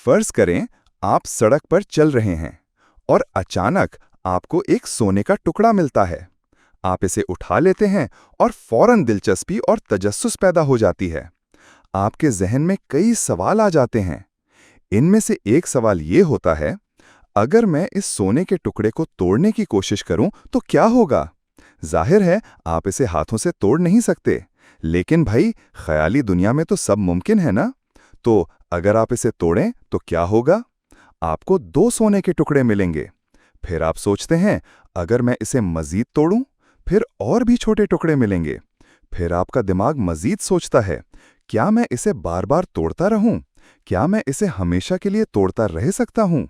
फर्ज करें आप सड़क पर चल रहे हैं और अचानक आपको एक सोने का टुकड़ा मिलता है। आप इसे उठा लेते हैं और फौरन दिलचस्पी और तजस्सुस पैदा हो जाती है। आपके जहन में कई सवाल आ जाते हैं। इनमें से एक सवाल ये होता है, अगर मैं इस सोने के टुकड़े को तोड़ने की कोशिश करूं तो क्या होगा? जाहिर है आप इसे हाथों से तोड़ नहीं सकते, लेकिन भाई ख्याली दुनिया में तो सब मुमकिन है ना। तो अगर आप इसे तोड़ें तो क्या होगा? आपको 2 सोने के टुकड़े मिलेंगे। फिर आप सोचते हैं, अगर मैं इसे मजीद तोड़ूं, फिर और भी छोटे टुकड़े मिलेंगे। फिर आपका दिमाग मजीद सोचता है, क्या मैं इसे बार बार तोड़ता रहूं? क्या मैं इसे हमेशा के लिए तोड़ता रह सकता हूं?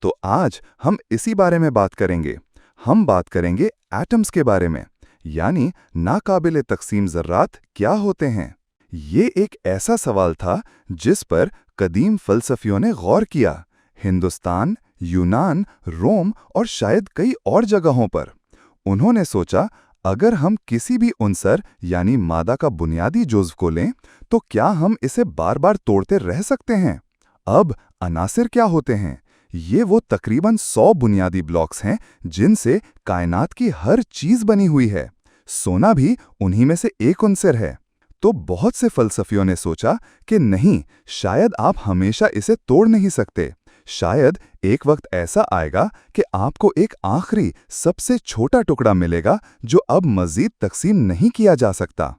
तो आज हम इसी बारे में बात करेंगे। हम बात करेंगे एटम्स के बारे में, यानी नाकाबिले तकसीम ज़र्रात क्या होते हैं। ये एक ऐसा सवाल था जिस पर कदीम फ़लसफ़ियों ने गौर किया। हिंदुस्तान, यूनान, रोम और शायद कई और जगहों पर। उन्होंने सोचा, अगर हम किसी भी उनसर यानी मादा का बुनियादी जुज़्व को लें, तो क्या हम इसे बार बार तोड़ते रह सकते हैं? अब अनासिर क्या होते हैं? ये वो तकरीबन 100 बुनियादी ब्लॉक्स हैं जिनसे कायनात की हर चीज़ बनी हुई है। सोना भी उन्हीं में से एक उनसर है। तो बहुत से फ़लसफ़ियों ने सोचा कि नहीं, शायद आप हमेशा इसे तोड़ नहीं सकते। शायद एक वक्त ऐसा आएगा कि आपको एक आखिरी सबसे छोटा टुकड़ा मिलेगा जो अब मज़ीद तकसीम नहीं किया जा सकता।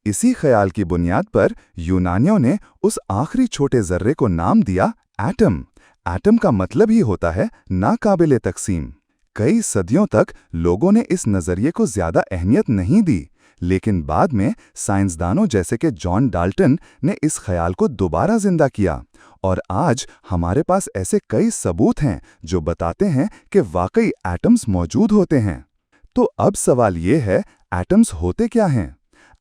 इसी ख्याल की बुनियाद पर यूनानियों ने उस आखिरी छोटे ज़र्रे को नाम दिया एटम। एटम का मतलब ही होता है नाकाबिले तकसीम। कई सदियों तक लोगों ने इस नज़रिए को ज़्यादा अहमियत नहीं दी, लेकिन बाद में साइंसदानों जैसे कि जॉन डाल्टन ने इस ख्याल को दोबारा जिंदा किया, और आज हमारे पास ऐसे कई सबूत हैं जो बताते हैं कि वाकई एटम्स मौजूद होते हैं। तो अब सवाल ये है, एटम्स होते क्या हैं?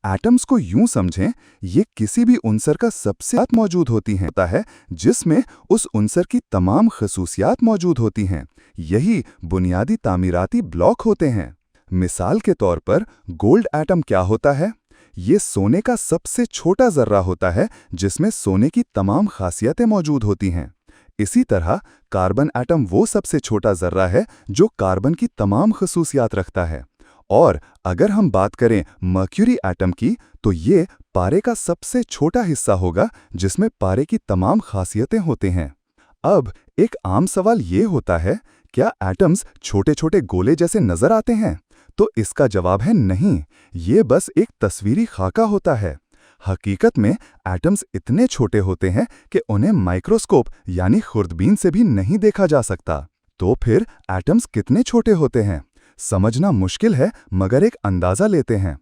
एटम्स को यूं समझें, ये किसी भी उनसर का सबसे साथ मौजूद होती हैं होता है जिसमें उस उनसर की तमाम खसूसियात मौजूद होती हैं। यही बुनियादी तामीराती ब्लॉक होते हैं। मिसाल के तौर पर गोल्ड एटम क्या होता है? ये सोने का सबसे छोटा ज़र्रा होता है जिसमें सोने की तमाम खासियतें मौजूद होती हैं। इसी तरह कार्बन एटम वो सबसे छोटा ज़र्रा है जो कार्बन की तमाम खसूसियात रखता है। और अगर हम बात करें मर्क्यूरी एटम की, तो ये पारे का सबसे छोटा हिस्सा होगा जिसमें पारे की तमाम खासियतें होते हैं। अब एक आम सवाल ये होता है, क्या एटम्स छोटे छोटे गोले जैसे नजर आते हैं? तो इसका जवाब है नहीं, ये बस एक तस्वीरी खाका होता है। हकीकत में एटम्स इतने छोटे होते हैं कि उन्हें माइक्रोस्कोप यानी खुर्दबीन से भी नहीं देखा जा सकता। तो फिर एटम्स कितने छोटे होते हैं? समझना मुश्किल है, मगर एक अंदाज़ा लेते हैं।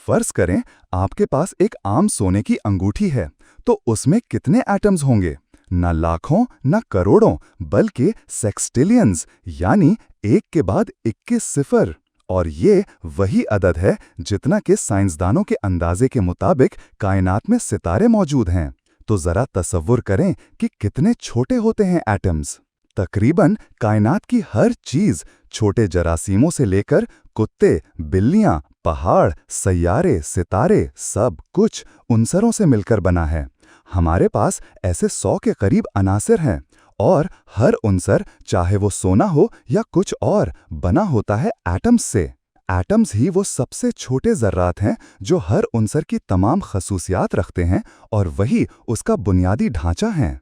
फर्ज करें आपके पास एक आम सोने की अंगूठी है, तो उसमें कितने एटम्स होंगे? न लाखों न करोड़ों, बल्कि सेक्सटिलियंस, यानी एक के बाद 21 सिफर। और ये वही अदद है जितना कि साइंसदानों के अंदाजे के मुताबिक कायनात में सितारे मौजूद हैं। तो ज़रा तसव्वुर करें कि कितने छोटे होते हैं एटम्स। तकरीबन कायनात की हर चीज़, छोटे जरासीमों से लेकर कुत्ते, बिल्लियाँ, पहाड़, सैयारे, सितारे, सब कुछ उनसरों से मिलकर बना है। हमारे पास ऐसे 100 के करीब अनासिर हैं, और हर उनसर, चाहे वो सोना हो या कुछ और, बना होता है एटम्स से। एटम्स ही वो सबसे छोटे ज़र्रात हैं जो हर उनसर की तमाम खसूसियात रखते हैं, और वही उसका बुनियादी ढांचा है।